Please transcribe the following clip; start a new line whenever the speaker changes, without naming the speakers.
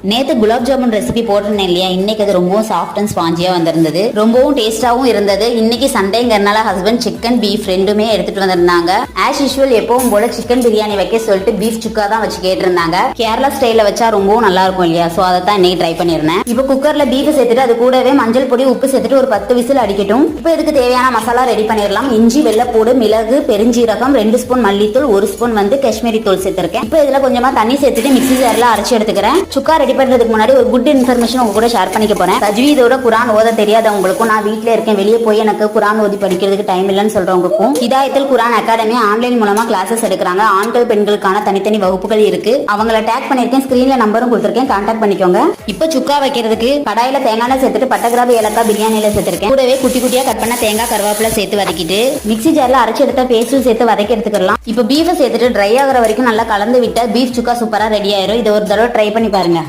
நேத்து குலாப் ஜாமுன் ரெசிபி போட்டிருந்தேன் இல்லையா, இன்னைக்கு அது ரொம்பவும் சாஃப்ட் அண்ட் ஸ்பாஞ்சியா வந்திருந்தது, ரொம்பவும் டேஸ்டாவும் இருந்தது. இன்னைக்கு சண்டேங்கிறனால ஹஸ்பண்ட் சிக்கன் பீஃப் ரெண்டுமே எடுத்துட்டு வந்திருந்தாங்க. ஆஸ் யூஷுவல் எப்பவும் போல சிக்கன் பிரியாணி வைக்க சொல்லிட்டு பீஃப் சுக்கா தான் வச்சு கேட்டிருந்தாங்க. கேரளா ஸ்டைல வச்சா ரொம்பவும் நல்லா இருக்கும் இல்லையா, சோ அதை தான் இன்னைக்கு ட்ரை பண்ணிருந்தேன். இப்போ குக்கர்ல பீஃப் சேர்த்துட்டு அது கூடவே மஞ்சள் பொடி உப்பு சேர்த்துட்டு ஒரு 10 விசில் அடிக்கட்டும். இப்போ இதுக்கு தேவையான மசாலா ரெடி பண்ணிடலாம். இஞ்சி, வெள்ளைப்பூடு, மிளகு, பெருஞ்சீரகம், 2 ஸ்பூன் மல்லித்தூள், 1 ஸ்பூன் காஷ்மீரி தூள் சேர்த்திருக்கேன். இப்போ இதுல கொஞ்சமா தண்ணி சேர்த்துட்டு மிக்ஸி ஜார்ல அரைச்சு எடுத்துக்கிறேன். சுக்கா ரெடி பண்றதுக்கு முன்னாடி ஒரு குட் இன்ஃபர்மேஷன் உங்க கூட ஷேர் பண்ணிக்க போறேன். தஜ்வீதோட குரான் ஓத தெரியாதவங்களுக்கும், நான் வீட்ல இருக்கேன் வெளியே போய் எனக்கு குரான் ஓதி படிக்கிறதுக்கு டைம் இல்லைன்னு சொல்றவங்களுக்கும் ஹிதாயத்துல் குரான் அகாடமி ஆன்லைன் மூலமா கிளாஸஸ் எடுக்கிறாங்க. ஆண்கள் பெண்களுக்கான தனித்தனி வகுப்புகள் இருக்கு. அவங்கள டேக் பண்ணிருக்கேன், ஸ்கிரீன்ல நம்பரும் கொடுத்திருக்கேன், கான்டாக்ட் பண்ணிக்கோங்க. இப்போ சுக்கா வைக்கிறதுக்கு கடாயில தேங்காய் சேர்த்துட்டு பட்டை, கிராம்பு, ஏலக்காய், பிரியாணியில சேர்த்திருக்கேன். கூடவே குட்டி குட்டியா கட் பண்ண தேங்காய், கருவேப்பிலை சேர்த்து வதக்கிட்டு மிக்ஸி ஜார்ல அரைச்சு எடுத்த பேஸ்டும் சேர்த்து வதக்கி எடுத்துக்கலாம். இப்போ பீஃபை சேர்த்துட்டு ட்ரை ஆகிற வரைக்கும் நல்லா கலந்து விட்டா பீஃப் சுக்கா சூப்பரா ரெடி ஆயிரும். இதை ஒரு தடவை ட்ரை பண்ணி பாருங்க.